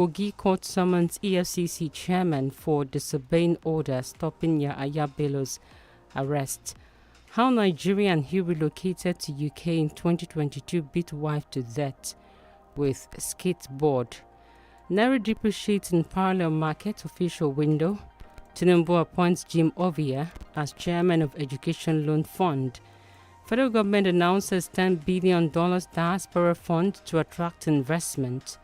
Kogi court summons EFCC chairman for disobeying order stopping Yahaya Bello's arrest. How Nigerian who relocated to UK in 2022 beat wife to death with skateboard. Naira depreciates in parallel market official window. Tinubu appoints 𝐃𝐈𝐒 as chairman of Education Loan Fund. Federal government announces $10 billion diaspora fund to attract investment.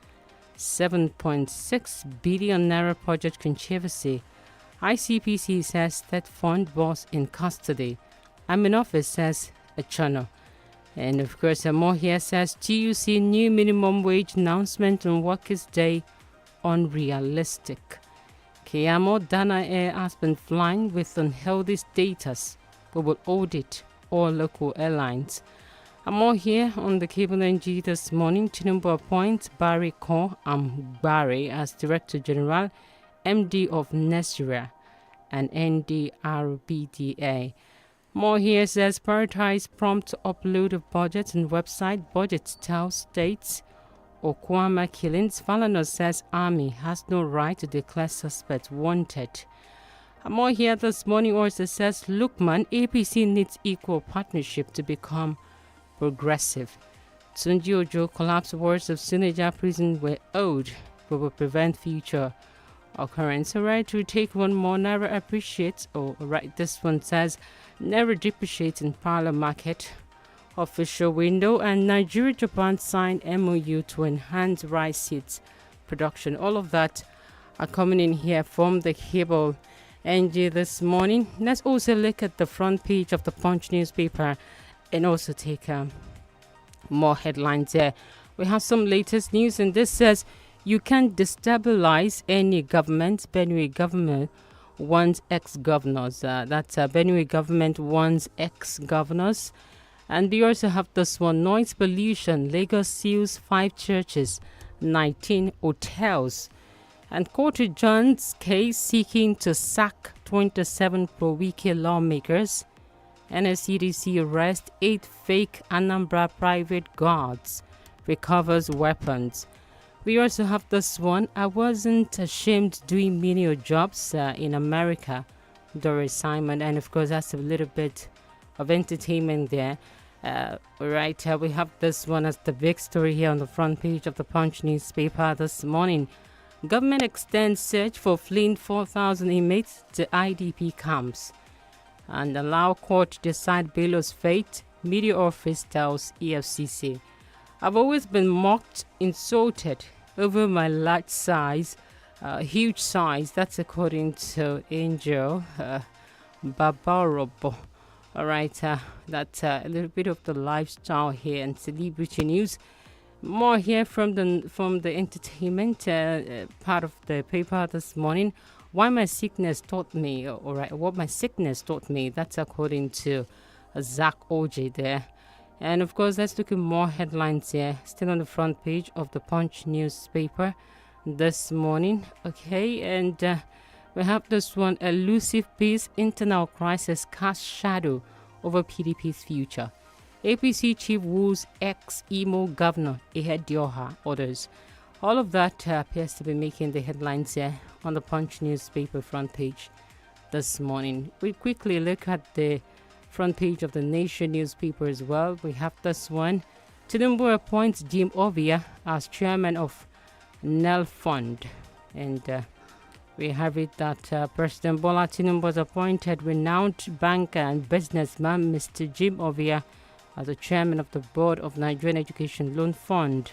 7.6 billion naira project controversy. ICPC says that fund was in custody. I'm in office, says a channel. And of course, more here says TUC new minimum wage announcement on Workers' Day unrealistic. Keyamo Dana Air has been flying with unhealthy status. We will audit all local airlines. And more here on the Cable NG this morning. Tinubu appoints Barry Ko Ambari as Director General, MD of Nigeria and NDRBDA. More here says prioritize prompt upload of budget and website. Budget tells states Okwama killings. Falana says army has no right to declare suspect wanted. And more here this morning also says Lukman APC needs equal partnership to become progressive. Tunji Ojo collapsed words of Suneja prison were owed but will prevent future occurrence. Alright, we take one more. Naira appreciates. Alright, this one says Naira depreciates in parallel market official window, and Nigeria Japan signed MOU to enhance rice seeds production. All of that are coming in here from the Cable NG this morning. Let's also look at the front page of the Punch newspaper and also take more headlines there. We have some latest news, and this says you can't destabilize any government. Benue government wants ex-governors. That's Benue government wants ex-governors. And we also have this one, noise pollution. Lagos seals 5 churches, 19 hotels. And court adjourns case seeking to sack 27 pro-Wike lawmakers. NSCDC arrests 8 fake Anambra private guards, recovers weapons. We also have this one, I wasn't ashamed doing menial jobs in America, Doris Simon. And of course, that's a little bit of entertainment there. We have this one as the big story here on the front page of the Punch newspaper this morning. Government extends search for fleeing 4,000 inmates to IDP camps and allow court to decide Bello's fate, media office tells EFCC. I've always been mocked, insulted over my large size, huge size. That's according to Angel Babarobo. All right, that's a little bit of the lifestyle here and celebrity news. More here from the entertainment part of the paper this morning. Why my sickness taught me, what my sickness taught me. That's according to Zach OJ there. And of course, let's look at more headlines here. Still on the front page of the Punch newspaper this morning. Okay, and we have this one, elusive peace, internal crisis casts shadow over PDP's future. APC chief woos ex-Imo governor Ihedioha orders. All of that appears to be making the headlines here on the Punch newspaper front page this morning. We quickly look at the front page of the Nation newspaper as well. We have this one. Tinubu appoints 𝐃𝐈𝐒 as chairman of 𝐃𝐈𝐒 Fund. And we have it that President Bola Tinubu was appointed renowned banker and businessman Mr. 𝐃𝐈𝐒 as the chairman of the board of Nigerian Education Loan Fund.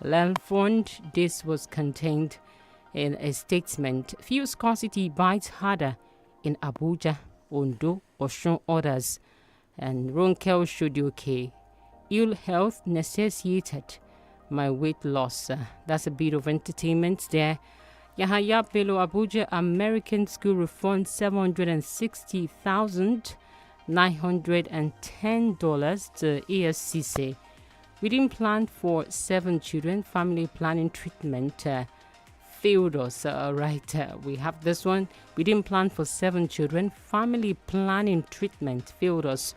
𝐃𝐈𝐒 Fund, this was contained in a statement. Fuel scarcity bites harder in Abuja, Ondo, Osun orders, and Ronkel should be okay. Ill health necessitated my weight loss. That's a bit of entertainment there. Yahaya Bello Abuja American School refund $760,910 to EFCC. We didn't plan for 7 children. Family planning treatment failed us. We have this one. We didn't plan for 7 children. Family planning treatment failed us.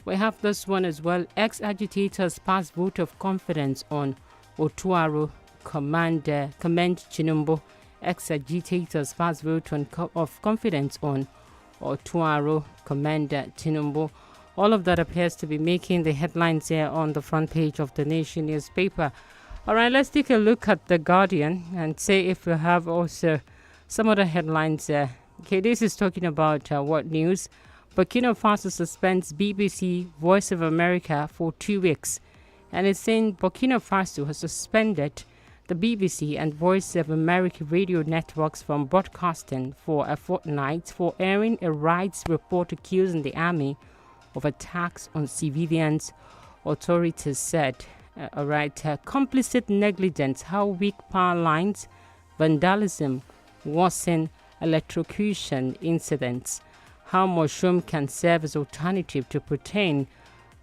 We have this one as well. Ex-agitators pass vote of confidence on Otuaro commend Tinubu, ex-agitators pass vote of confidence on Otuaro, commend Tinubu. All of that appears to be making the headlines here on the front page of the Nation newspaper. All right, let's take a look at The Guardian and see if we have also some other headlines there. Okay, this is talking about what news? Burkina Faso suspends BBC Voice of America for 2 weeks. And it's saying Burkina Faso has suspended the BBC and Voice of America radio networks from broadcasting for a fortnight for airing a rights report accusing the army of attacks on civilians, authorities said. Complicit negligence, how weak power lines, vandalism, worsen electrocution incidents, how mushroom can serve as alternative to protein.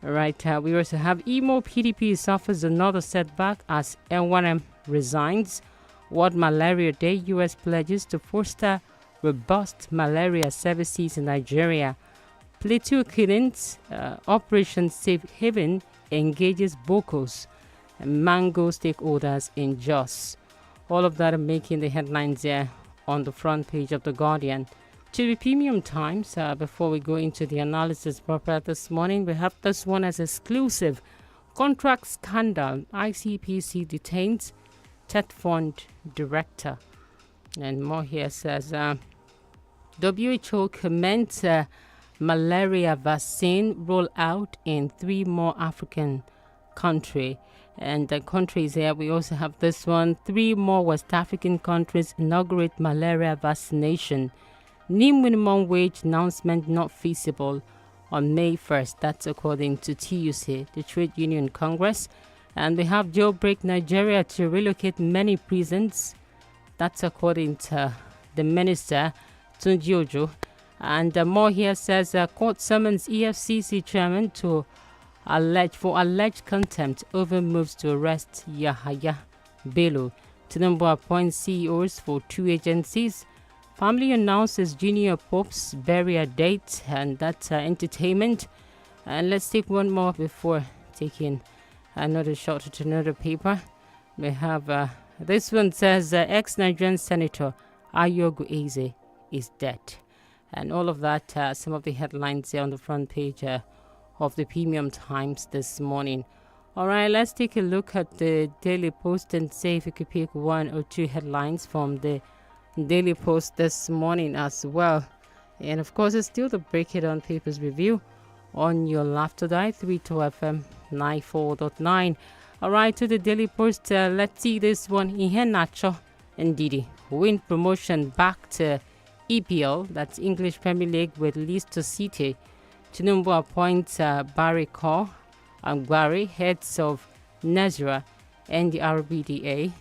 We also have Imo PDP suffers another setback as L1M resigns. World Malaria Day, U.S. pledges to foster robust malaria services in Nigeria. Plateau killings, Operation Safe Haven engages Bokos and Mango stakeholders in Jos. All of that are making the headlines there on the front page of The Guardian. To the Premium Times, before we go into the analysis proper this morning, we have this one as exclusive. Contract scandal, ICPC detains Tet Fund director. And more here says, WHO commends malaria vaccine rollout in 3 more African countries. And the countries here, we also have this one. 3 more West African countries inaugurate malaria vaccination. New minimum wage announcement not feasible on May 1st. That's according to TUC, the Trade Union Congress. And we have jailbreak Nigeria to relocate many prisons. That's according to the minister, Tunji Ojo. And more here says court summons EFCC chairman to alleged contempt over moves to arrest Yahaya Bello. Tinubu appoints CEOs for 2 agencies. Family announces Junior Pope's burial date, and that's entertainment. And let's take one more before taking another shot at another paper. We have this one says ex-Nigerian Senator Ayogu is dead. And all of that, some of the headlines here on the front page of the Premium Times this morning. All right, let's take a look at the Daily Post and see if we could pick 1 or 2 headlines from the Daily Post this morning as well. And of course, it's still the Break It On Papers review on your Laughter Die 32 FM 94.9. All right, to the Daily Post, let's see this one. Ihe Nacho and Didi win promotion back to EPL, that's English Premier League, with Leicester City. Tinubu appoints Barry Kaw and Gwari, heads of Nazira and the RBDA.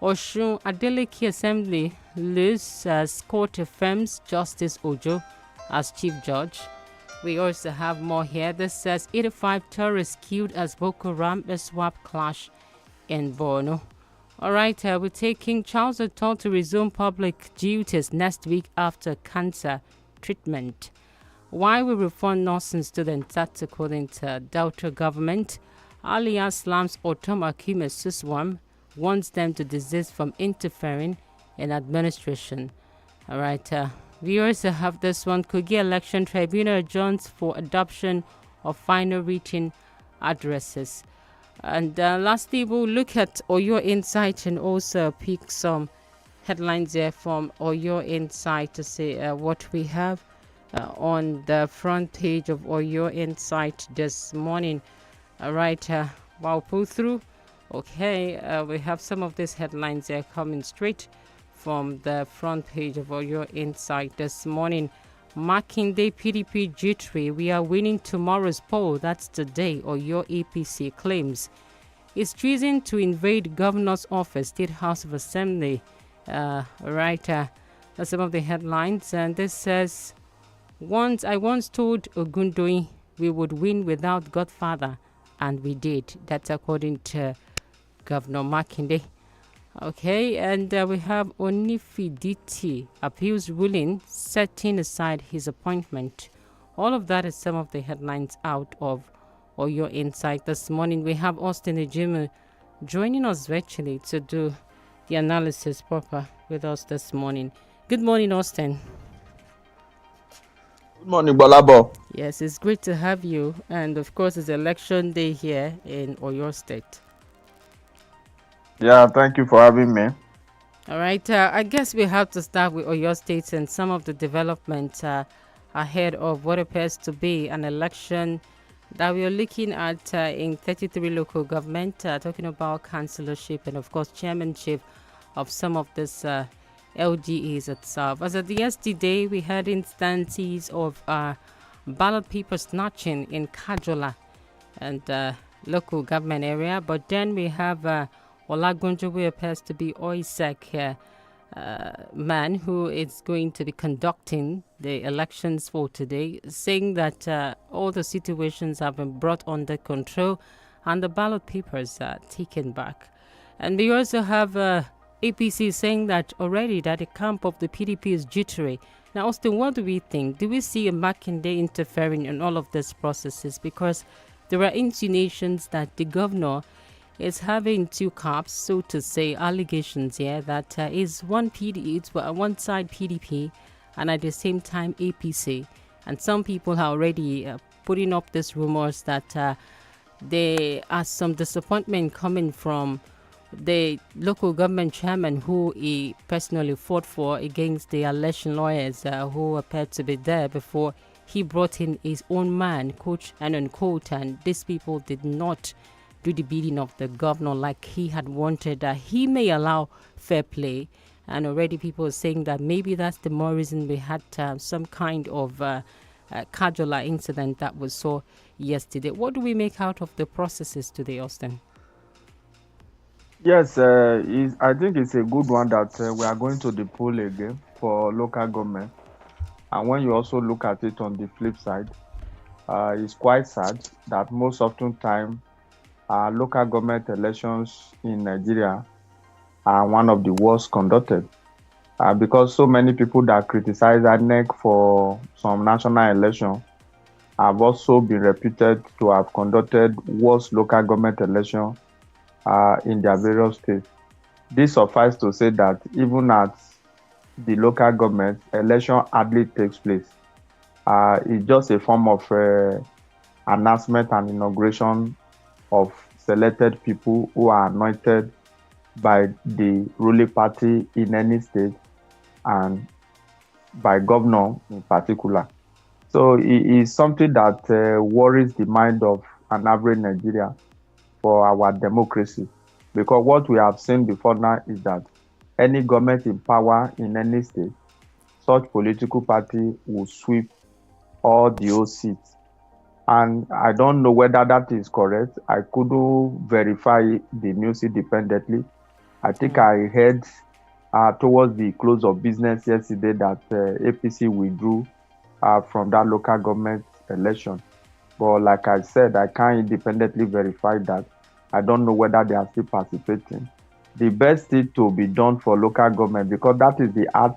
Oshun Adeleke Assembly lose court affirms Justice Ojo as Chief Judge. We also have more here. This says 85 tourists killed as Boko Haram swap clash in Borno. All right, we're taking Charles Atol to resume public duties next week after cancer treatment. Why we refund nursing students, that's according to Delta government. Alliance slams Otom Akime Suswam, wants them to desist from interfering in administration. All right, viewers have this one. Kogi Election Tribunal adjourns for adoption of final written addresses. And lastly, we'll look at Oyo Insight and also pick some headlines there from Oyo Insight to see what we have on the front page of Oyo Insight this morning. All right, I'll pull through. Okay, we have some of these headlines there coming straight from the front page of Oyo Insight this morning. Marking Day PDP jittery, we are winning tomorrow's poll. That's the day Oyo APC claims. It's treason to invade governor's office, State House of Assembly. That's some of the headlines. And this says, I once told Ogundoi we would win without Godfather, and we did. That's according to Governor Makinde. Okay, and we have Onifiditi appeals ruling setting aside his appointment. All of that is some of the headlines out of Oyo Insight this morning. We have Austin Ejimu joining us virtually to do the analysis proper with us this morning. Good morning, Austin. Good morning, GBOLABO. Yes, it's great to have you. And of course, it's election day here in Oyo State. Yeah, thank you for having me. All right, I guess we have to start with Oyo State and some of the developments ahead of what appears to be an election that we are looking at in 33 local government, talking about councillorship and, of course, chairmanship of some of these LGAs itself. As of yesterday, we had instances of ballot paper snatching in Kajola and local government area, but then we have Olagunjo, who appears to be OISEC man who is going to be conducting the elections for today, saying that all the situations have been brought under control and the ballot papers are taken back. And we also have APC saying that already that the camp of the PDP is jittery. Now, Austin, what do we think? Do we see a Makinde interfering in all of these processes? Because there are insinuations that the governor is having two cops, so to say, allegations here that is one side PDP and at the same time APC. And some people are already putting up these rumors that there are some disappointment coming from the local government chairman who he personally fought for against the election lawyers who appeared to be there before he brought in his own man, quote and unquote, and these people did not do the bidding of the governor like he had wanted. He may allow fair play, and already people are saying that maybe that's the more reason we had some kind of Kajola incident that we saw yesterday. What do we make out of the processes today, Austin? Yes, I think it's a good one that we are going to the poll again for local government. And when you also look at it on the flip side, it's quite sad that most often time local government elections in Nigeria are one of the worst conducted because so many people that criticize INEC for some national election have also been reputed to have conducted worst local government election in their various states. This suffices to say that even at the local government, election hardly takes place. It's just a form of announcement and inauguration of selected people who are anointed by the ruling party in any state and by governor in particular. So it is something that worries the mind of an average Nigerian for our democracy, because what we have seen before now is that any government in power in any state, such political party will sweep all the old seats. And I don't know whether that is correct. I couldn't verify the news independently. I think I heard towards the close of business yesterday that APC withdrew from that local government election. But like I said, I can't independently verify that. I don't know whether they are still participating. The best thing to be done for local government, because that is the art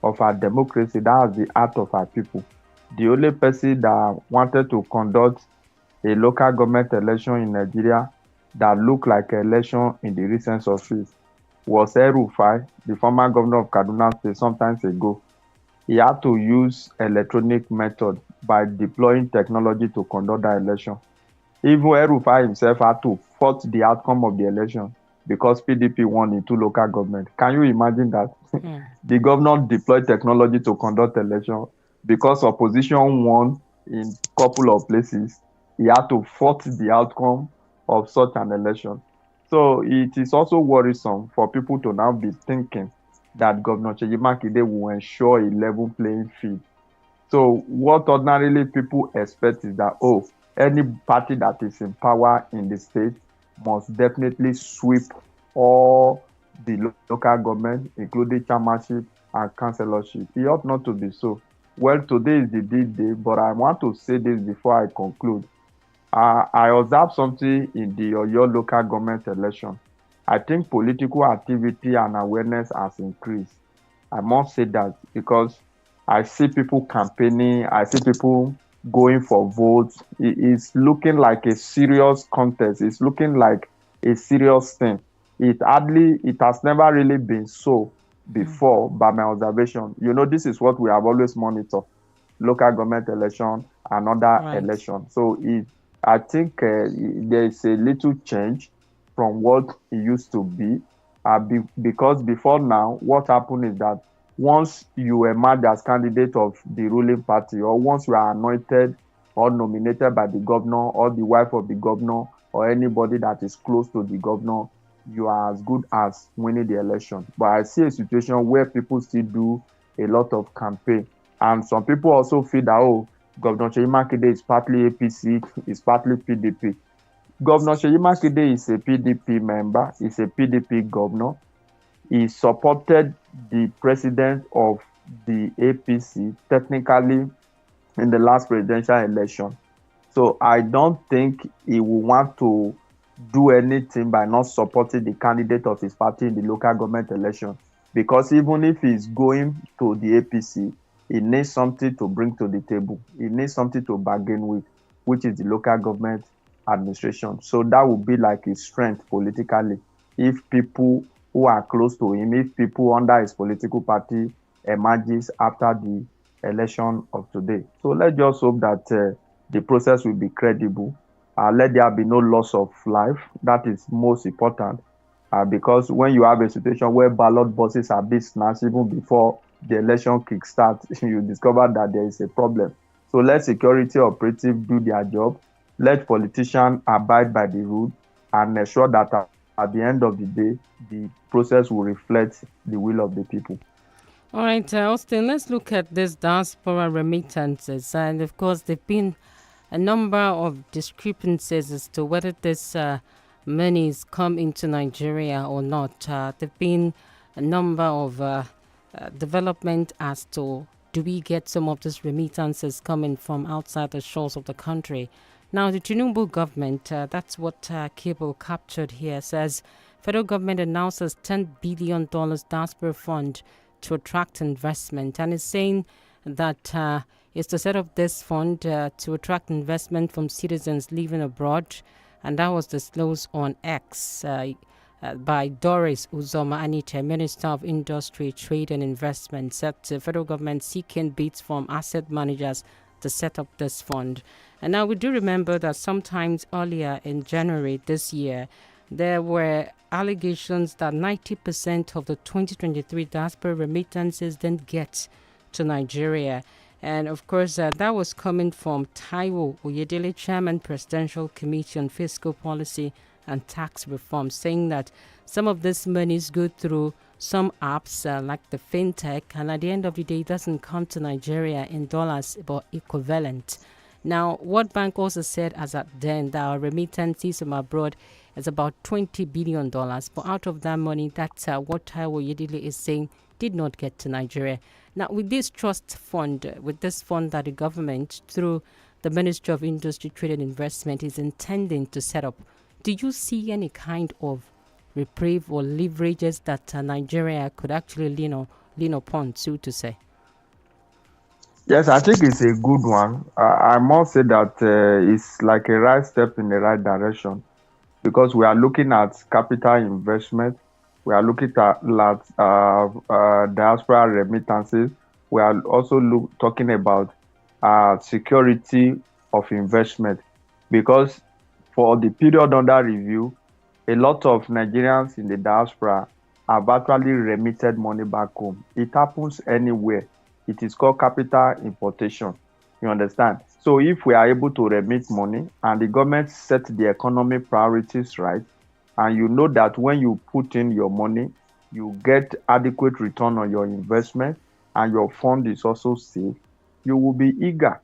of our democracy, that is the art of our people. The only person that wanted to conduct a local government election in Nigeria that looked like an election in the recent office was 𝐒𝐈𝐒, the former governor of Kaduna State, some time ago. He had to use electronic method by deploying technology to conduct that election. Even 𝐒𝐈𝐒 himself had to fight the outcome of the election because PDP won in 2 local government. Can you imagine that? Yeah. The governor deployed technology to conduct election. Because opposition won in a couple of places, he had to fight the outcome of such an election. So it is also worrisome for people to now be thinking that Governor Seyi Makinde will ensure a level playing field. So what ordinarily people expect is that, any party that is in power in the state must definitely sweep all the local government, including chairmanship and councillorship. It ought not to be so. Well, today is the D-Day, but I want to say this before I conclude. I observed something in the Oyo local government election. I think political activity and awareness has increased. I must say that because I see people campaigning, I see people going for votes. It's looking like a serious contest. It's looking like a serious thing. It has never really been so before, by my observation. This is what we have always monitored: local government election and other Right. election. So I think there is a little change from what it used to be, because before now, what happened is that once you emerge as candidate of the ruling party, or once you are anointed or nominated by the governor or the wife of the governor or anybody that is close to the governor, you are as good as winning the election. But I see a situation where people still do a lot of campaign, and some people also feel that, oh, Governor Seyi Makinde is partly APC, is partly PDP. Governor Seyi Makinde is a PDP member, is a PDP governor. He supported the president of the APC technically in the last presidential election. So I don't think he will want to do anything by not supporting the candidate of his party in the local government election. Because even if he's going to the APC, he needs something to bring to the table. He needs something to bargain with, which is the local government administration. So that would be like his strength politically. If people who are close to him, if people under his political party emerges after the election of today. So let's just hope that the process will be credible. Let there be no loss of life. That is most important, because when you have a situation where ballot boxes are being snatched even before the election kickstarts, you discover that there is a problem. So let security operatives do their job. Let politicians abide by the rule and ensure that at the end of the day, the process will reflect the will of the people. All right, Austin, let's look at this diaspora remittances. And of course, there have been a number of discrepancies as to whether this monies come into Nigeria or not. There have been a number of development as to, do we get some of these remittances coming from outside the shores of the country. Now, the Tinubu government, that's what Cable captured here, says federal government announces $10 billion diaspora fund to attract investment, and is saying that is to set up this fund to attract investment from citizens living abroad. And that was disclosed on X by Doris Uzoma Anita, Minister of Industry, Trade and Investment, said the federal government seeking bids from asset managers to set up this fund. And now we do remember that sometimes earlier in January this year, there were allegations that 90% of the 2023 diaspora remittances didn't get to Nigeria. And of course, that was coming from Taiwo Oyedele, Chairman, Presidential Committee on Fiscal Policy and Tax Reform, saying that some of this monies go through some apps like the fintech, and at the end of the day, it doesn't come to Nigeria in dollars, but equivalent. Now, World Bank also said as at then that our remittances from abroad is about $20 billion. But out of that money, that's what Taiwo Oyedele is saying did not get to Nigeria. Now, with this trust fund, with this fund that the government, through the Ministry of Industry, Trade and Investment, is intending to set up, do you see any kind of reprieve or leverages that Nigeria could actually lean upon, so to say? Yes, I think it's a good one. I must say that it's like a right step in the right direction, because we are looking at capital investment. We are looking at diaspora remittances. We are also talking about security of investment, because for the period under review, a lot of Nigerians in the diaspora have actually remitted money back home. It happens anywhere. It is called capital importation. You understand? So if we are able to remit money and the government set the economic priorities right, and you know that when you put in your money, you get adequate return on your investment and your fund is also safe, you will be eager.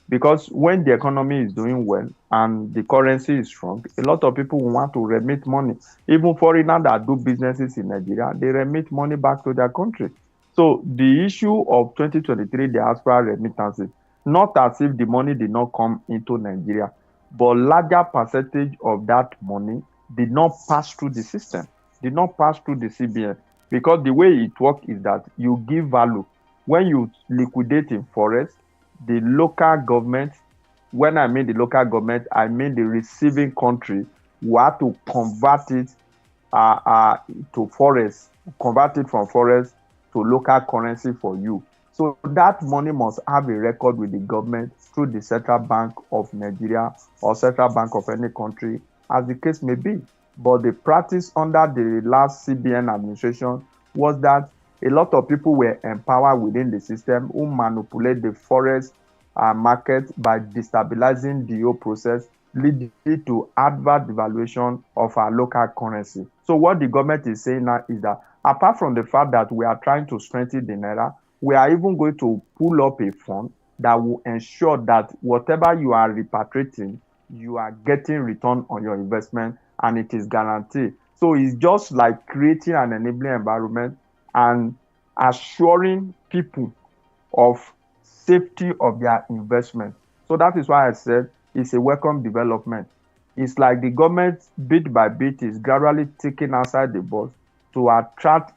Because when the economy is doing well and the currency is strong, a lot of people will want to remit money. Even foreigners that do businesses in Nigeria, they remit money back to their country. So the issue of 2023 diaspora remittances, not as if the money did not come into Nigeria, but larger percentage of that money did not pass through the system, did not pass through the CBN. Because the way it works is that you give value. When you liquidate in forest, the local government, when I mean the local government, I mean the receiving country, we have to convert it to forest, convert it from forest to local currency for you. So that money must have a record with the government through the Central Bank of Nigeria or Central Bank of any country, as the case may be. But the practice under the last CBN administration was that a lot of people were empowered within the system who manipulate the forex market by destabilizing the whole process, leading to adverse devaluation of our local currency. So what the government is saying now is that apart from the fact that we are trying to strengthen the naira, we are even going to pull up a fund that will ensure that whatever you are repatriating, you are getting return on your investment, and it is guaranteed. So it's just like creating an enabling environment and assuring people of safety of their investment. So that is why I said it's a welcome development. It's like the government, bit by bit, is gradually taking outside the box to attract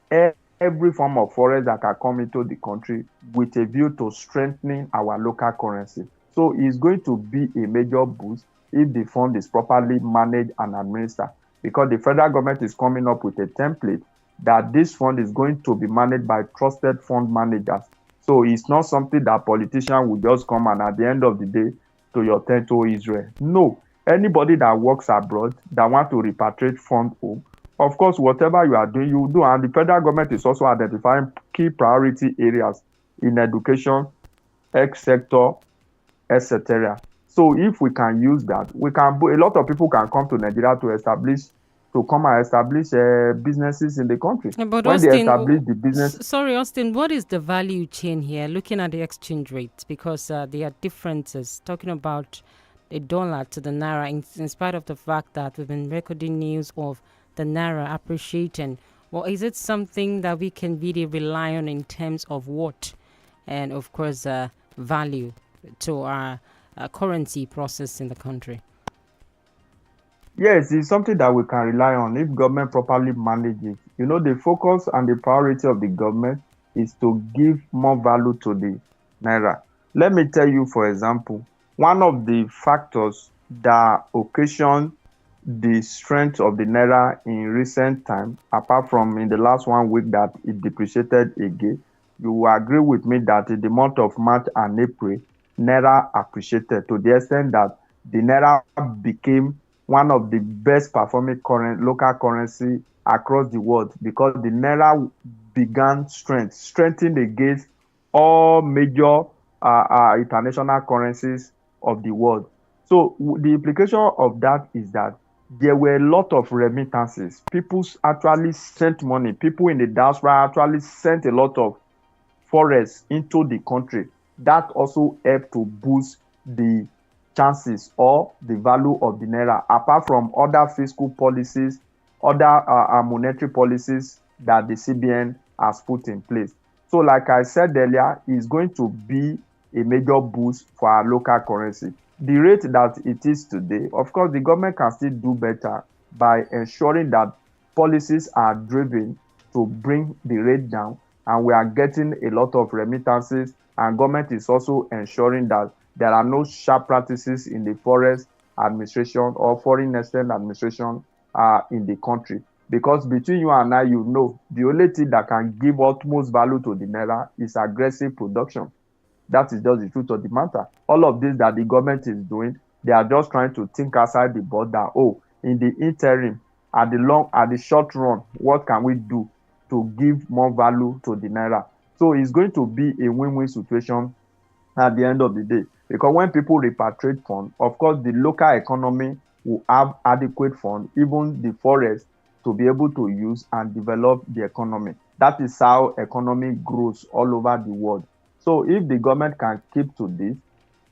every form of forex that can come into the country with a view to strengthening our local currency. So it's going to be a major boost if the fund is properly managed and administered, because the federal government is coming up with a template that this fund is going to be managed by trusted fund managers. So it's not something that politicians will just come and at the end of the day to your tent, to Israel. No, anybody that works abroad that want to repatriate fund home, of course, whatever you are doing, you do. And the federal government is also identifying key priority areas in education, health sector, etc. So if we can use that, we can. A lot of people can come to Nigeria to come and establish businesses in the country. But when Austin, they establish the business, sorry, Austin, what is the value chain here? Looking at the exchange rate, because there are differences. Talking about the dollar to the naira, in spite of the fact that we've been recording news of the naira appreciating. Well, is it something that we can really rely on in terms of what, and of course, value to our currency process in the country? yes, it's something that we can rely on if government properly manages. You know, the focus and the priority of the government is to give more value to the naira. Let me tell you, for example, one of the factors that occasion the strength of the naira in recent time, apart from in the last 1 week that it depreciated again, you will agree with me that in the month of March and April, naira appreciated to the extent that the naira became one of the best performing local currency across the world, because the naira began strengthening against all major international currencies of the world. So the implication of that is that there were a lot of remittances. People actually sent money. People in the diaspora actually sent a lot of forex into the country. That also helped to boost the chances or the value of the naira, apart from other fiscal policies, other monetary policies that the CBN has put in place. So like I said earlier, it's going to be a major boost for our local currency. The rate that it is today, of course, the government can still do better by ensuring that policies are driven to bring the rate down, and we are getting a lot of remittances, and government is also ensuring that there are no sharp practices in the forex administration or foreign exchange administration in the country. Because between you and I, you know, the only thing that can give utmost value to the naira is aggressive production. That is just the truth of the matter. All of this that the government is doing, they are just trying to think outside the box that, oh, in the interim, at the short run, what can we do to give more value to the naira? So it's going to be a win-win situation at the end of the day. Because when people repatriate funds, of course, the local economy will have adequate funds, even the forest, to be able to use and develop the economy. That is how economy grows all over the world. So if the government can keep to this,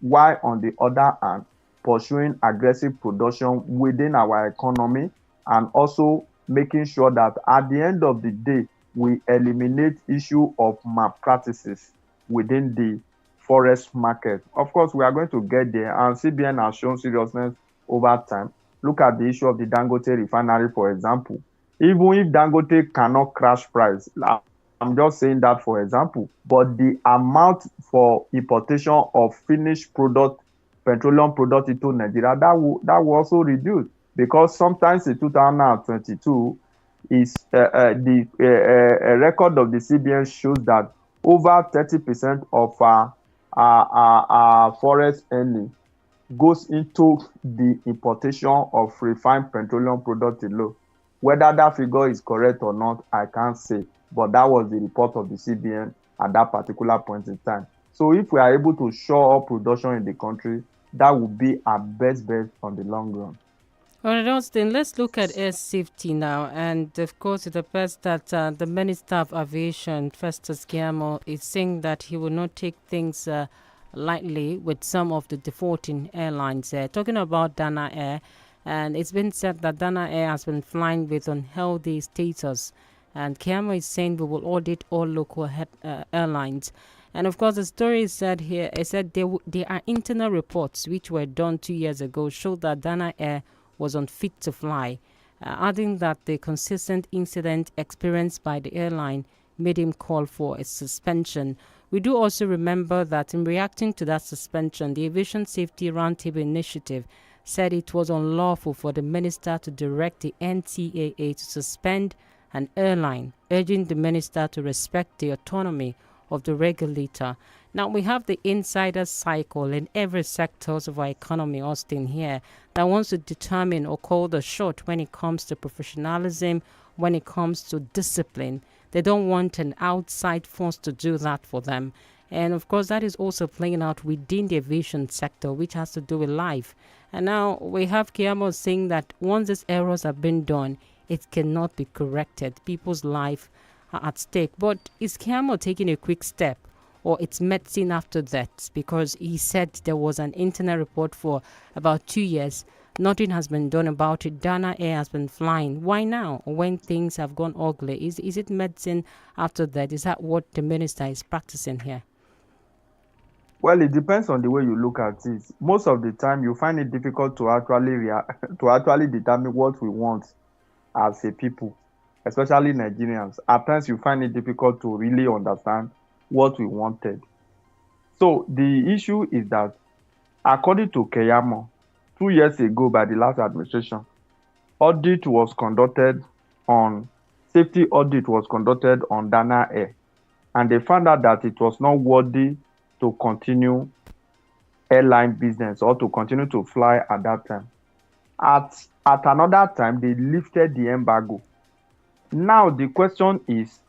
while on the other hand, pursuing aggressive production within our economy, and also making sure that at the end of the day, we eliminate issue of malpractices within the forest market. Of course, we are going to get there, and CBN has shown seriousness over time. Look at the issue of the Dangote refinery, for example. Even if Dangote cannot crash price, I'm just saying that for example, but the amount for importation of finished product, petroleum product into Nigeria, that will also reduce. because sometimes in 2022, is the record of the CBN shows that over 30% of our forest earning goes into the importation of refined petroleum products alone. Whether that figure is correct or not, I can't say, but that was the report of the CBN at that particular point in time. So if we are able to shore up production in the country, that would be our best bet on the long run. All right, Austin, let's look at air safety now. And of course, it appears that the Minister of Aviation, Festus Keyamo, is saying that he will not take things lightly with some of the defaulting airlines. Talking about Dana Air, and it's been said that Dana Air has been flying with unhealthy status. And Keyamo is saying we will audit all local airlines. And of course, the story is said here, it said there are internal reports which were done 2 years ago show that Dana Air was unfit to fly, adding that the consistent incident experienced by the airline made him call for a suspension. We do also remember that in reacting to that suspension, the Aviation Safety Roundtable Initiative said it was unlawful for the minister to direct the NTAA to suspend an airline, urging the minister to respect the autonomy of the regulator. Now, we have the insider cycle in every sector of our economy, Austin, here, that wants to determine or call the shot when it comes to professionalism, when it comes to discipline. They don't want an outside force to do that for them. And of course, that is also playing out within the aviation sector, which has to do with life. And now we have Keyamo saying that once these errors have been done, it cannot be corrected. People's life are at stake. But is Keyamo taking a quick step, or it's medicine after that? Because he said there was an internal report for about 2 years. Nothing has been done about it. Dana Air has been flying. Why now, when things have gone ugly? Is it medicine after that? Is that what the minister is practicing here? Well, it depends on the way you look at it. Most of the time, you find it difficult to actually determine what we want as a people, especially Nigerians. At times, you find it difficult to really understand what we wanted. So the issue is that, according to Keyamo, 2 years ago by the last administration, safety audit was conducted on Dana Air, and they found out that it was not worthy to continue airline business or to continue to fly at that time. At another time, they lifted the embargo. Now the question is,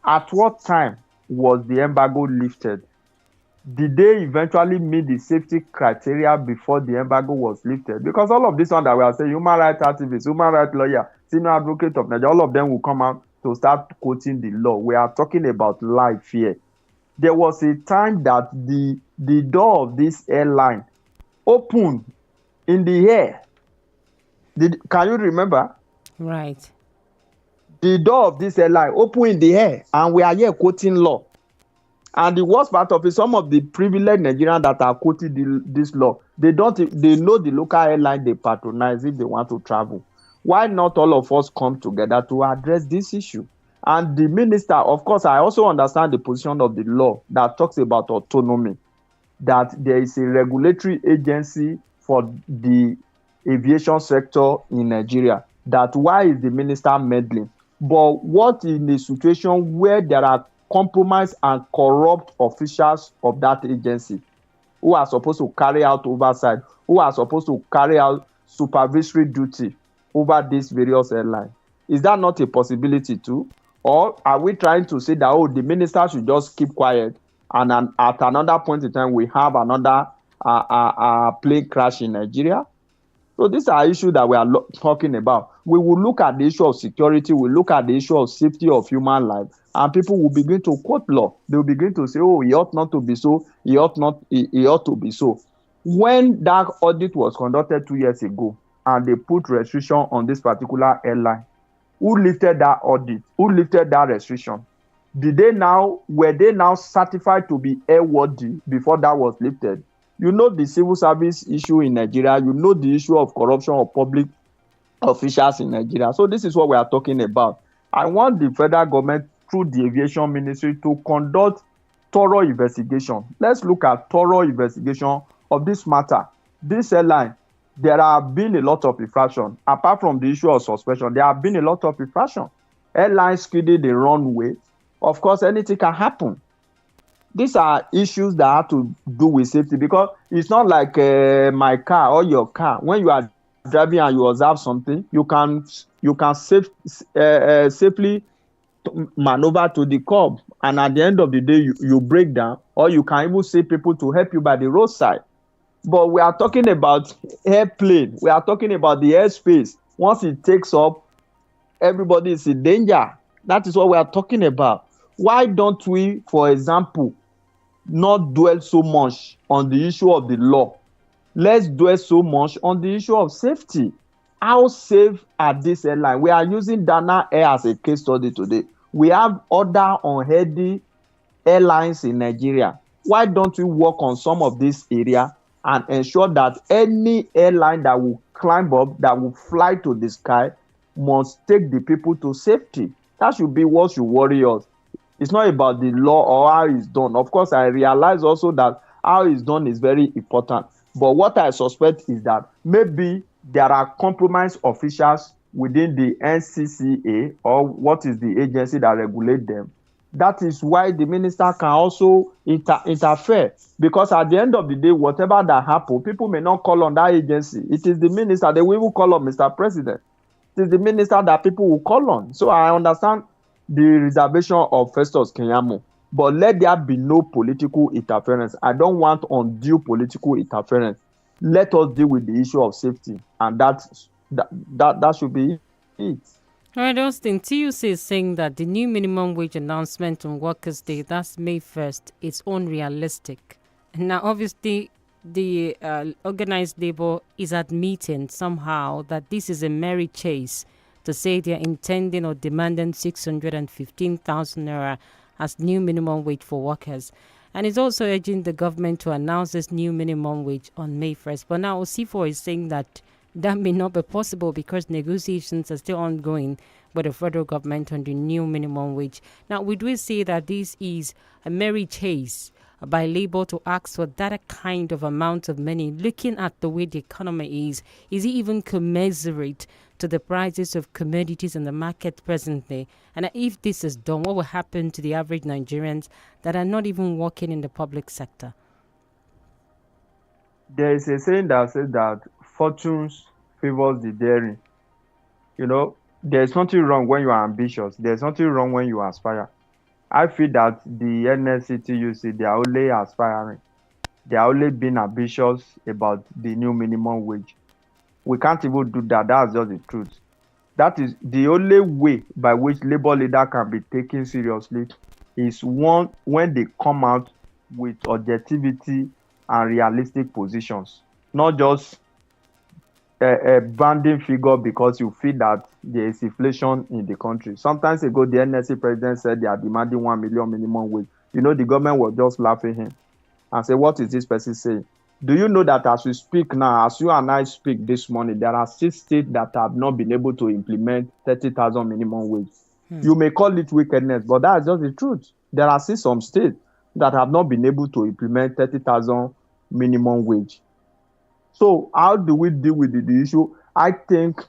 at what time was the embargo lifted? Did they eventually meet the safety criteria before the embargo was lifted? Because all of this one that we are saying, human rights activists, human rights lawyer, senior advocate of Nigeria, all of them will come out to start quoting the law. We are talking about life here. There was a time that the door of this airline opened in the air. Can you remember? Right. The door of this airline opened in the air, and we are here quoting law. And the worst part of it, some of the privileged Nigerians that are quoting this law, they know the local airline they patronize if they want to travel. Why not all of us come together to address this issue? And the minister, of course, I also understand the position of the law that talks about autonomy, that there is a regulatory agency for the aviation sector in Nigeria, that why is the minister meddling? But what in a situation where there are compromised and corrupt officials of that agency who are supposed to carry out oversight, who are supposed to carry out supervisory duty over these various airlines? Is that not a possibility too? Or are we trying to say that, the minister should just keep quiet, and at another point in time we have another plane crash in Nigeria? So these are issues that we are talking about. We will look at the issue of security, we look at the issue of safety of human life, and people will begin to quote law. They will begin to say, it ought not to be so, it ought to be so. When that audit was conducted 2 years ago, and they put restriction on this particular airline, who lifted that audit? Who lifted that restriction? Were they now certified to be airworthy before that was lifted? You know the civil service issue in Nigeria. You know the issue of corruption of public officials in Nigeria. So this is what we are talking about. I want the federal government, through the aviation ministry, to conduct thorough investigation. Let's look at thorough investigation of this matter. This airline, there have been a lot of infraction. Apart from the issue of suspension, there have been a lot of infraction. Airlines skidded the runway. Of course, anything can happen. These are issues that have to do with safety, because it's not like my car or your car. When you are driving and you observe something, you can safely maneuver to the curb, and at the end of the day you break down, or you can even see people to help you by the roadside. But we are talking about airplane, we are talking about the airspace. Once it takes up, everybody is in danger. That is what we are talking about. Why don't we, for example, not dwell so much on the issue of the law? Let's dwell so much on the issue of safety. How safe are these airlines? We are using Dana Air as a case study today. We have other unhealthy airlines in Nigeria. Why don't we work on some of this area and ensure that any airline that will climb up, that will fly to the sky, must take the people to safety? That should be what should worry us. It's not about the law or how it's done. Of course, I realize also that how it's done is very important. But what I suspect is that maybe there are compromised officials within the NCCA, or what is the agency that regulates them. That is why the minister can also interfere. Because at the end of the day, whatever that happens, people may not call on that agency. It is the minister. They will even call on Mr. President. It is the minister that people will call on. So I understand the reservation of Festus Keyamo, but let there be no political interference. I don't want undue political interference. Let us deal with the issue of safety, and that should be it. All right, Austin, TUC is saying that the new minimum wage announcement on Workers' Day, that's May 1st, is unrealistic. Now, obviously, the organized labor is admitting somehow that this is a merry chase to say they're intending or demanding 615,000 naira as new minimum wage for workers. And it's also urging the government to announce this new minimum wage on May 1st. But now C4 is saying that may not be possible because negotiations are still ongoing with the federal government on the new minimum wage. Now, would we say that this is a merry chase by labor to ask for that kind of amount of money? Looking at the way the economy is it even commensurate to the prices of commodities in the market presently? And if this is done, what will happen to the average Nigerians that are not even working in the public sector? There is a saying that says that fortunes favors the daring. There's nothing wrong when you are ambitious. There's nothing wrong when you aspire. I feel that the NSCTUC, they are only aspiring. They are only being ambitious about the new minimum wage. We can't even do that. That's just the truth. That is the only way by which labor leader can be taken seriously, is one when they come out with objectivity and realistic positions, not just a branding figure because you feel that there is inflation in the country. Sometimes ago, the NSC president said they are demanding 1 million minimum wage. The government was just laughing him and say, what is this person saying? Do you know that as we speak now, as you and I speak this morning, there are 6 states that have not been able to implement 30,000 minimum wage? You may call it wickedness, but that's just the truth. There are still some states that have not been able to implement 30,000 minimum wage. So how do we deal with the issue? I think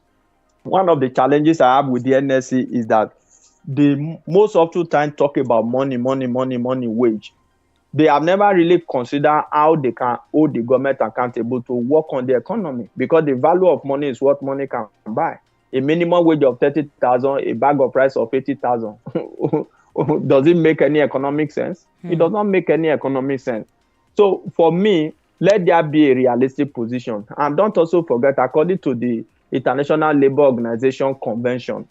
one of the challenges I have with the NSC is that they most often time talk about money, wage. They have never really considered how they can hold the government accountable to work on the economy, because the value of money is what money can buy. A minimum wage of 30,000, a bag of rice of 80,000. Does it make any economic sense? It does not make any economic sense. So for me, let there be a realistic position. And don't also forget, according to the International Labour Organization Convention,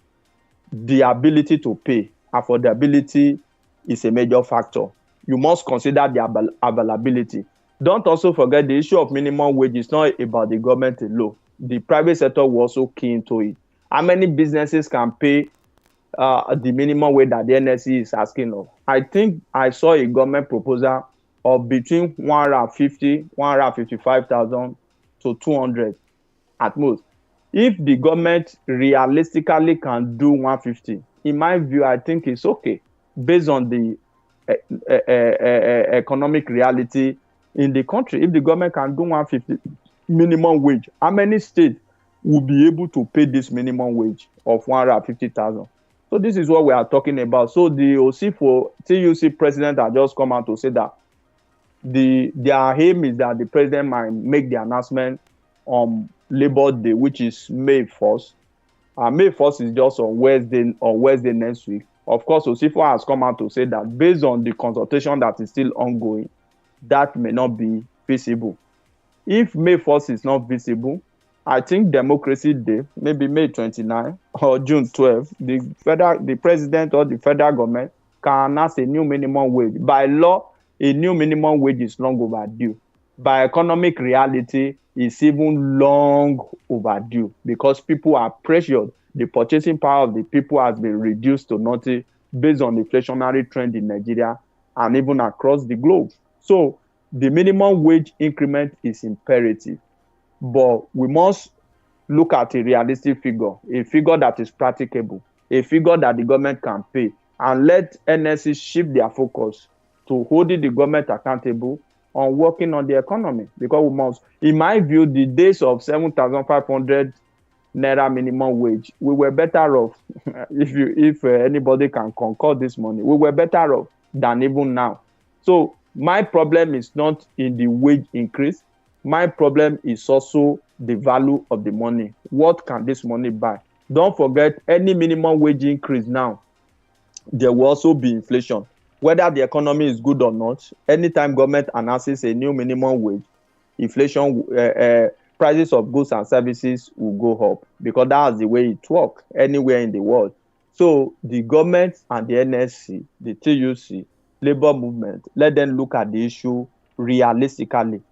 the ability to pay, affordability is a major factor. You must consider the availability. Don't also forget the issue of minimum wage is not about the government alone. The private sector will also key into it. How many businesses can pay the minimum wage that the NSC is asking of? I think I saw a government proposal of between 155,000 to 200 at most. If the government realistically can do 150, in my view, I think it's okay based on the economic reality in the country. If the government can do 150, minimum wage, how many states will be able to pay this minimum wage of 150,000? So this is what we are talking about. So the OCFO TUC president has just come out to say that their aim is that the president might make the announcement on Labor Day, which is May 1st. May 1st is just on Wednesday next week. Of course, OCFO has come out to say that based on the consultation that is still ongoing, that may not be feasible. If May 1st is not visible, I think Democracy Day, maybe May 29 or June 12, the president or the federal government can announce a new minimum wage. By law, a new minimum wage is long overdue. By economic reality, it's even long overdue because people are pressured. The purchasing power of the people has been reduced to nothing based on the inflationary trend in Nigeria and even across the globe. So the minimum wage increment is imperative, but we must look at a realistic figure, a figure that is practicable, a figure that the government can pay, and let NSC shift their focus to holding the government accountable on working on the economy. Because we must, in my view, the days of 7,500 naira minimum wage, we were better off, if anybody can concur this money, we were better off than even now. So my problem is not in the wage increase. My problem is also the value of the money. What can this money buy? Don't forget, any minimum wage increase now, there will also be inflation. Whether the economy is good or not, anytime government announces a new minimum wage, inflation, prices of goods and services will go up because that's the way it works anywhere in the world. So the government and the NSC, the TUC, labor movement, let them look at the issue realistically.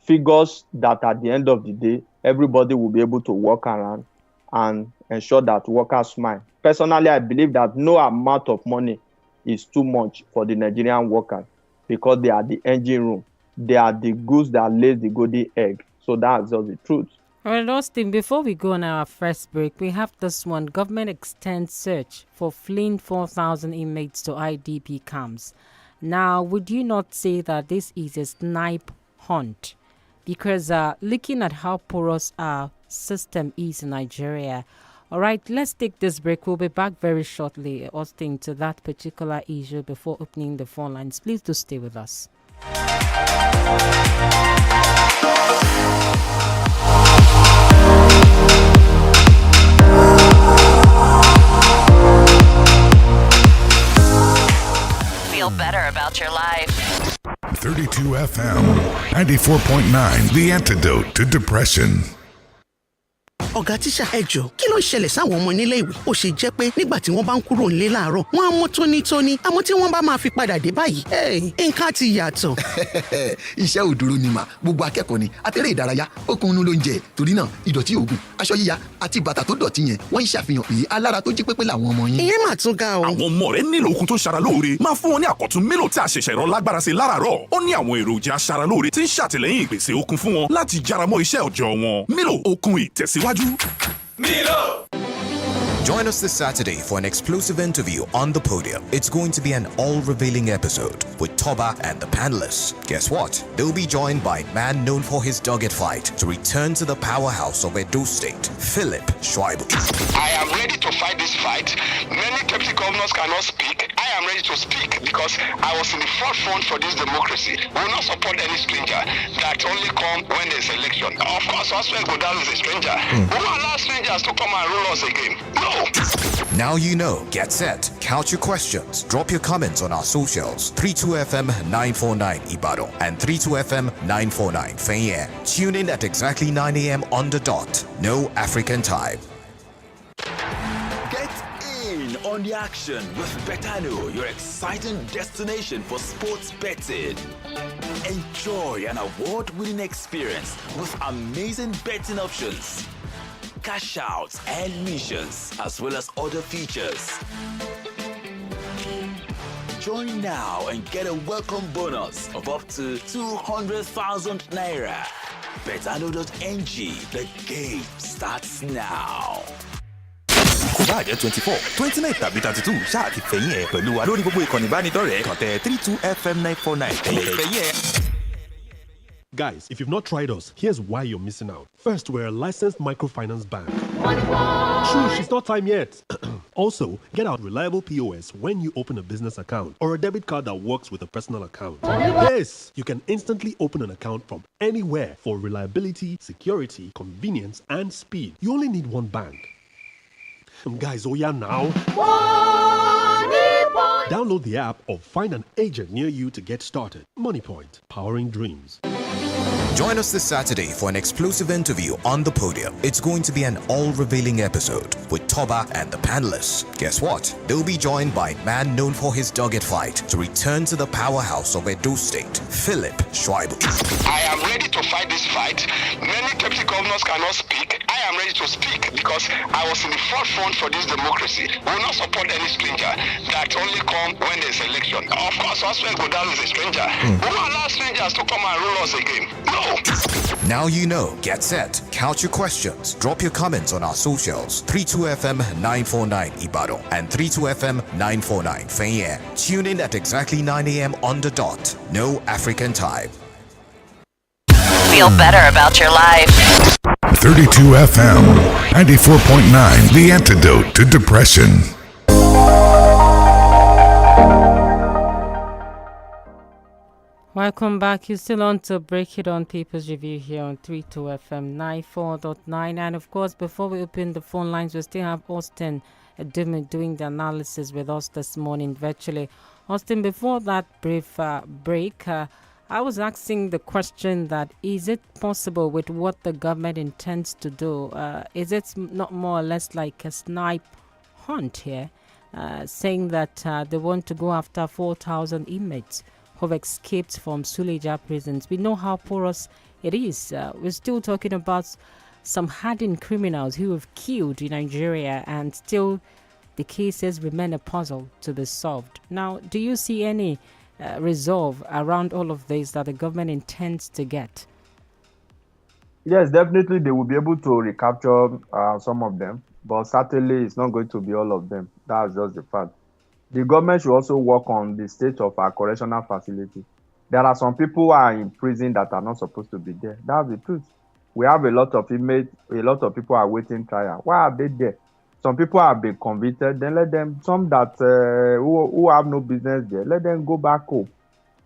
Figures that at the end of the day, everybody will be able to work around and ensure that workers smile. Personally, I believe that no amount of money is too much for the Nigerian workers because they are the engine room. They are the goose that lays the golden egg. So that's just the truth. All right, Austin, before we go on our first break, we have this one. Government extends search for fleeing 4,000 inmates to IDP camps. Now, would you not say that this is a snipe hunt? Because looking at how porous our system is in Nigeria. All right, let's take this break. We'll be back very shortly, Austin, to that particular issue before opening the phone lines. Please do stay with us. Feel better about your life. 32 FM, 94.9, the antidote to depression. Ọ̀gá tíṣà ẹ jọ̀ọ́ kí ló ń ṣẹlẹ̀ sáwọn ọmọ nílé ìwé ó ṣe jẹ́ pé nígbà tí wọ́n bá ń kúrò nílé láàárọ̀ wọ́n á mọ́ tónítóní àmọ́ tí wọ́n bá máa fi padà dé báyìí nǹkan ti yàtọ̀. Iṣẹ́ ò dúró ni mà gbogbo akẹ́kọ̀ọ́ ni àtẹ̀rẹ́ ìdárayá ó kún un ló ń jẹ torí náà ìdọ̀tí òògùn aṣọ yíya àti bàtà tó dọ̀tí yẹn wọ́n ń ṣàfihàn pé alára tó jí pépé làwọn ọmọ yín. Ìyẹn mà tún ga o. Àwọn ọmọ rẹ nílò okun tó ṣara lóore máa fún wọn ní àkọ́tún Milo tí a ṣẹ̀ṣẹ̀ rọ lágbára sí láràárọ̀. Ó ní àwọn èròjà aṣara lóore tí ń ṣàtìlẹ́yìn ìpèsè okun fún wọn láti jára mọ́ iṣẹ́ òòjọ́ wọn. Milo okun ìtẹ̀síwájú. Milo! Join us this Saturday for an exclusive interview on the podium. It's going to be an all-revealing episode with Toba and the panelists. Guess what? They'll be joined by a man known for his dogged fight to return to the powerhouse of Edo State, Philip Schweibu. I am ready to fight this fight. Many deputy governors cannot speak. I am ready to speak because I was in the forefront for this democracy. We will not support any stranger that only come when there's election. Of course, Osman Godal is a stranger. We will allow strangers to come and rule us again. No! Now you know. Get set. Count your questions. Drop your comments on our socials. 32FM 949 Ibadan and 32FM 949 Fenya. Tune in at exactly 9 a.m. on the dot. No African time. Get in on the action with Betano, your exciting destination for sports betting. Enjoy an award-winning experience with amazing betting options, cash outs and missions, as well as other features. Join now and get a welcome bonus of up to 200,000 naira. Betano.ng, the game starts now. Kò bá jẹ́ 24, 29 tàbí 32 ṣáà ti fẹ̀yìn ẹ̀ pẹ̀lú wa lórí gbogbo ìkànnì ìbánidọ́rẹ̀ẹ́ kàn tẹ 32FM 949 fẹ̀yìn ẹ̀. Guys, if you've not tried us, here's why you're missing out. First, we're a licensed microfinance bank. Shush, it's not time yet. Also, get our reliable POS when you open a business account or a debit card that works with a personal account. Yes, you can instantly open an account from anywhere for reliability, security, convenience, and speed. You only need one bank. Guys, oh yeah now. Download the app or find an agent near you to get started. MoneyPoint, powering dreams. Join us this Saturday for an exclusive interview on the podium. It's going to be an all-revealing episode with Toba and the panelists. Guess what? They'll be joined by a man known for his dogged fight to return to the powerhouse of Edo State, Philip Schweible. I am ready to fight this fight. Many deputy governors cannot speak. I am ready to speak because I was in the forefront for this democracy. We will not support any stranger that only come when there's election. Of course, Oswald Godal is a stranger. We will allow strangers to come and rule us again. No. Now you know. Get set. Count your questions. Drop your comments on our socials. 32FM 949 Ibadan and 32FM 949 Fenya. Tune in at exactly 9 a.m. on the dot. No African time. Feel better about your life. 32FM 94.9, the antidote to depression. Welcome back. You're still on to Break It On People's Review here on 32FM 94.9. And of course, before we open the phone lines, we still have Austin doing the analysis with us this morning virtually. Austin, before that brief break, I was asking the question that is it possible with what the government intends to do? Is it not more or less like a snipe hunt here, saying that they want to go after 4,000 inmates who've escaped from Suleja prisons? We know how porous it is. We're still talking about some hardened criminals who have killed in Nigeria, and still the cases remain a puzzle to be solved. Now, do you see any resolve around all of this that the government intends to get? Yes, definitely they will be able to recapture some of them, but certainly it's not going to be all of them. That's just the fact. The government should also work on the state of our correctional facility. There are some people who are in prison that are not supposed to be there. That's the truth. We have a lot of inmates, a lot of people are waiting trial. Why are they there? Some people have been convicted, then let them, some that who have no business there, let them go back home.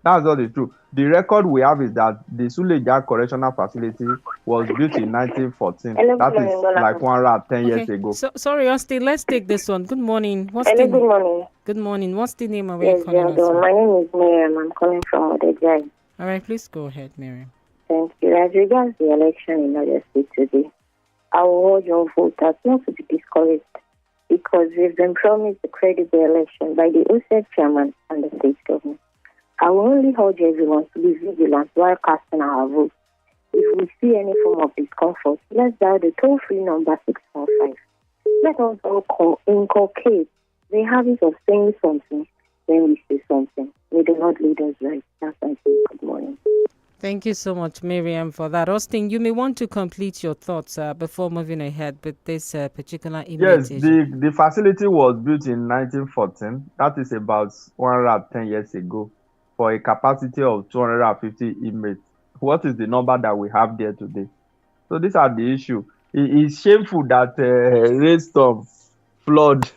That's not the truth. The record we have is that the Suleja Correctional Facility was built in 1914. That is like 110 years ago. So, sorry, Austin, let's take this one. Good morning. Good morning. Good morning. What's the name of where you're calling us? My name is Miriam. I'm calling from Odejai. All right, please go ahead, Miriam. Thank you. As regards the election in Oyo State today, I will urge all voters not to be discouraged because we've been promised a credible election by the OSED chairman and the state government. I will only urge everyone to be vigilant while casting our votes. If we see any form of discomfort, let's dial the toll-free number 615. Let us all inculcate the habit of saying something when we say something. May the Lord lead us right. That's my say. Good morning. Thank you so much, Miriam, for that. Austin, you may want to complete your thoughts before moving ahead with this particular image. Yes, the facility was built in 1914. That is about 110 years ago, for a capacity of 250 inmates. What is the number that we have there today? So these are the issue. It is shameful that rainstorm, flood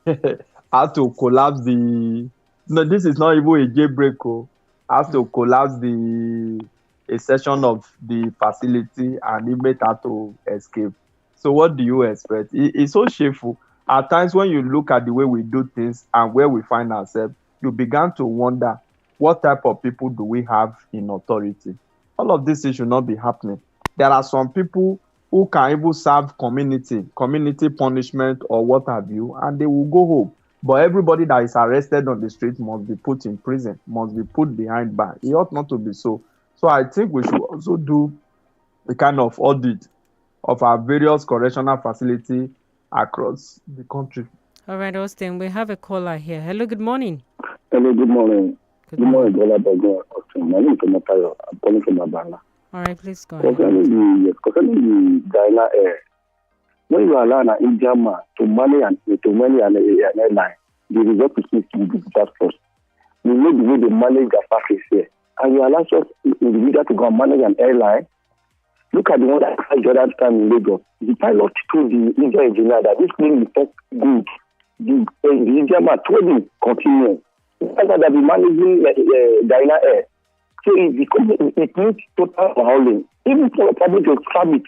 has to collapse the... No, this is not even a jailbreak. Has to collapse a section of the facility and inmates had to escape. So what do you expect? It's so shameful. At times when you look at the way we do things and where we find ourselves, you began to wonder what type of people do we have in authority. All of this should not be happening. There are some people who can even serve community punishment or what have you, and they will go home. But everybody that is arrested on the street must be put in prison, must be put behind bars. It ought not to be so. So I think we should also do a kind of audit of our various correctional facilities across the country. All right, Austin, we have a caller here. Hello, good morning. Hello, good morning. Good morning, GBOLABO. My name is Matayo. I'm calling from Abana. All right, please go ahead. Concerning the Diana Air, when you allow an Indian man to manage an airline, the result is to be disastrous. We know the way they manage their factories here, and you allow such individual to go and manage an airline. Look at the one that had Jordan time in Lagos. The pilot told the Indian engineer that this plane is not good. The Indian man told him, continue. The pilot that be managing Dyna Air. So it needs total hauling. Even for public to scrap it.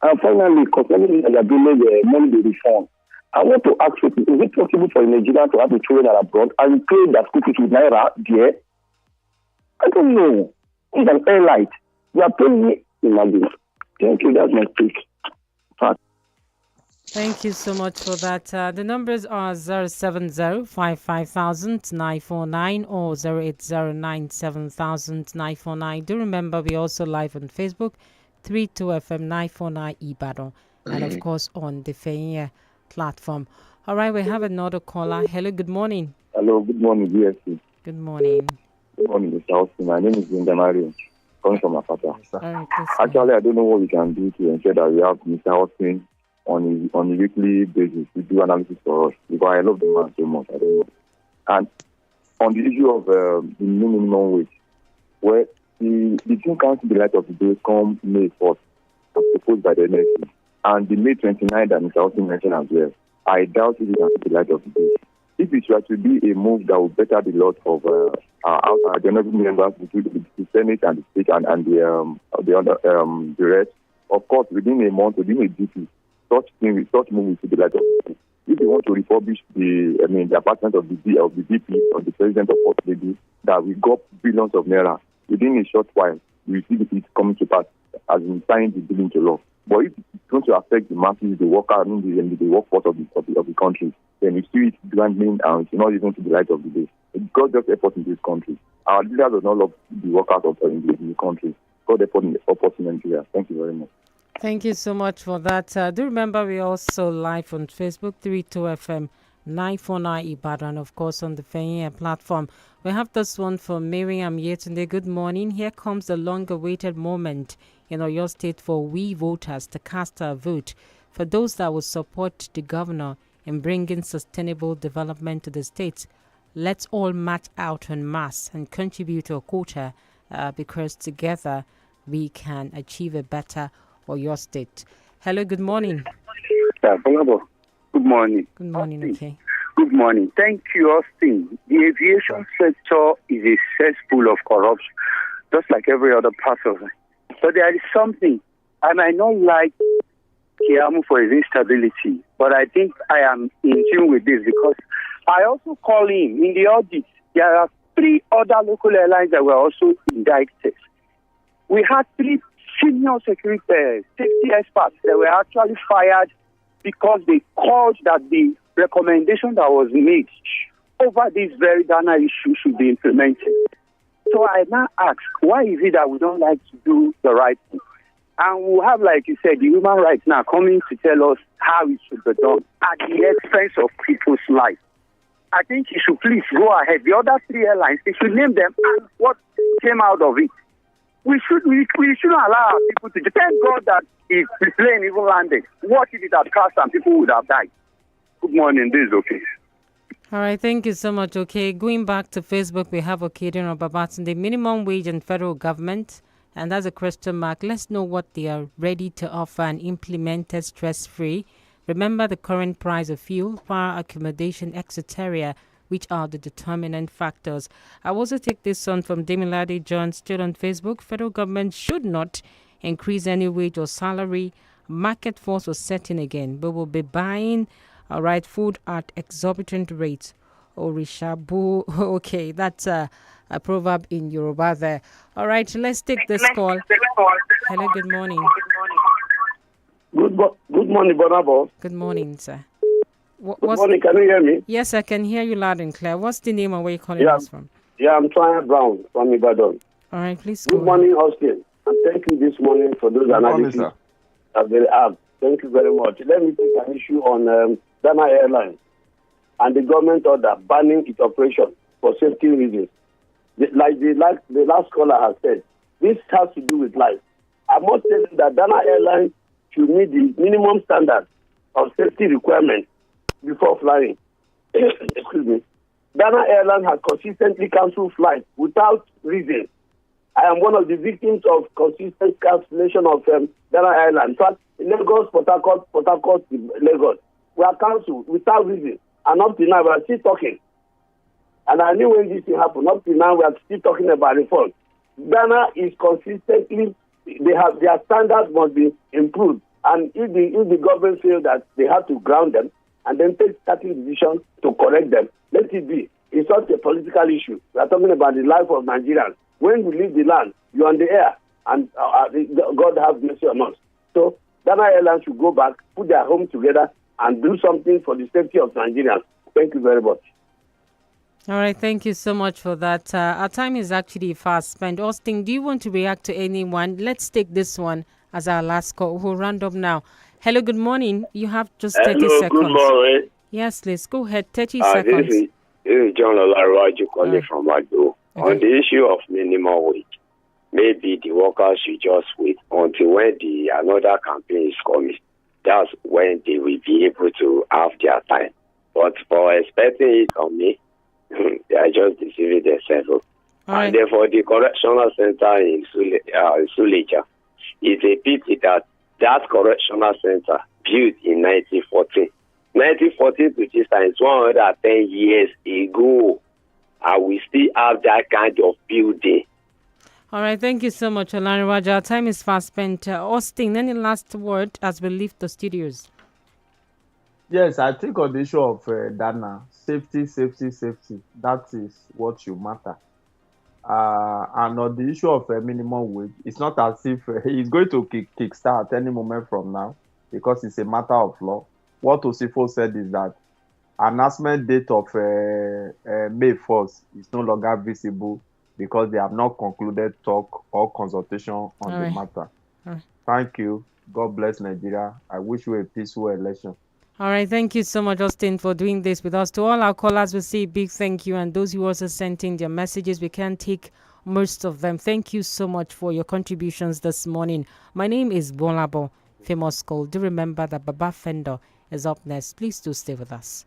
And finally, concerning the money they refund, I want to ask you, is it possible for a Nigerian to have the children abroad and pay that school fees with Naira there? I don't know. It's an airline. You are paying me. Imagine. Thank you. That's my speak. Thank you so much for that. The numbers are 070-55,949 or 080-97,949. Do remember we also live on Facebook, 32FM 949 Ibadan, and of course on the Fenya platform. All right, we have another caller. Hello, good morning. Hello, good morning, DSC. Good morning. Good morning, Mr. Austin. My name is Linda Mario, coming from Apata. Right, actually, I don't know what we can do to ensure that we have Mr. Austin on a weekly basis to do analysis for us, because I love the man so much. I don't know. And on the issue of the minimum wage, where the thing comes to the light of the day come May 4th, as proposed by the NSC, and the May 29th that Mr. Austin mentioned as well, I doubt it can see the light of the day. If it were to be a move that would better the lot of our general members, between the Senate and the state and the rest, of course, within a month, within a duty, such move will see the light of the day. If they want to refurbish the apartment of the VP or the president of First Lady, that we got billions of naira, within a short while, we see it coming to pass as in signing the bill into law. But if it's going to affect the masses, the workers, the workforce of the country, then you see it dwindling and it's not even to the light of the day. God just effort in this country. Our leaders do not love the workers in the country. God effort in Nigeria. Thank you very much. Thank you so much for that. Do remember we also live on Facebook, 32FM 949 Ibadan, of course on the Fenya platform. We have this one from Miriam Yetunde. Good morning. Here comes the long-awaited moment in Oyo State for we voters to cast our vote for those that will support the governor in bringing sustainable development to the state. Let's all match out en masse and contribute to a quota because together we can achieve a better Oyo State. Hello, good morning. Good morning. Good morning, okay. Good morning. Thank you, Austin. The aviation sector is a cesspool of corruption, just like every other part of it. But there is something, I might not like Kiamu for his instability, but I think I am in tune with this because I also call him in the audit. There are 3 other local airlines that were also indicted. We had 3 senior security safety experts that were actually fired because they called that the recommendation that was made over this very Ghana issue should be implemented. So I now ask, why is it that we don't like to do the right thing? And we'll have, like you said, the human rights now coming to tell us how it should be done at the expense of people's life. I think you should please go ahead. The other 3 airlines, they should name them and what came out of it. We shouldn't allow our people to thank God that if the plane even landed. What if it had crashed and people would have died? Good morning, this is okay. All right, thank you so much. Okay, going back to Facebook, we have Okediran Babatunde, minimum wage and federal government, and that's a question mark. Let's know what they are ready to offer and implement it stress-free. Remember the current price of fuel, power, accommodation, etc., which are the determinant factors. I also take this on from Demilade John, still on Facebook. Federal government should not increase any wage or salary. Market force was setting again, but we'll be buying food at exorbitant rates. Orishabu. Okay, that's a proverb in Yoruba there. All right, let's take this call. Hello, good morning. Good morning, Bonabo. Good morning, sir. Good morning, can you hear me? Yes, I can hear you loud and clear. What's the name and where you calling us from? Yeah, I'm Tanya Brown from Ibadan. All right, please go. Good morning, Austin. And thank you this morning for those analyses that they have. Thank you very much. Let me take an issue on Ghana Airlines and the government order banning its operation for safety reasons. Like the last caller has said, this has to do with life. I must tell you that Ghana Airlines should meet the minimum standards of safety requirements before flying. Excuse me. Ghana Airlines has consistently cancelled flights without reason. I am one of the victims of consistent cancellation of Ghana Airlines. In fact, Lagos, Port Harcourt, Lagos were cancelled without reason. And up to now, we are still talking. And I knew when this thing happened. Up to now, we are still talking about reform. Ghana is consistently, their standards must be improved. And if the government feel that they have to ground them and then take certain decisions to correct them, let it be. It's not a political issue. We are talking about the life of Nigerians. When you leave the land, you're on the air, and God have mercy on us. So Ghana Airlines should go back, put their home together, and do something for the safety of Nigerians. Thank you very much. All right, thank you so much for that. Our time is actually fast spent. Austin, do you want to react to anyone? Let's take this one as our last call. We'll round up now. Hello, good morning. You have just 30 seconds. Good morning. Yes, please. Go ahead. 30 seconds. This is John Olarwaju calling from Agbo. Okay. On the issue of minimum wage, maybe the workers should just wait until when another campaign is coming. That's when they will be able to have their time. But for expecting it on me, they are just deceiving themselves. And therefore, the correctional center in Suleja, it's a pity that correctional center built in 1914. 1914 to this time is 110 years ago. And we still have that kind of building. All right, thank you so much, Olani Raja. Our time is fast spent. Austin, any last word as we leave the studios? Yes, I think on the issue of Dana, safety. That is what should matter. And on the issue of minimum wage, it's not as if he's going to kickstart any moment from now because it's a matter of law. What Osifo said is that announcement date of May 1st is no longer visible because they have not concluded talk or consultation on the matter. Thank you. God bless Nigeria. I wish you a peaceful election. All right. Thank you so much, Austin, for doing this with us. To all our callers, we say a big thank you. And those who also sent in their messages, we can't take most of them. Thank you so much for your contributions this morning. My name is GBOLABO, famous call. Do remember that Baba Fender is up next. Please do stay with us.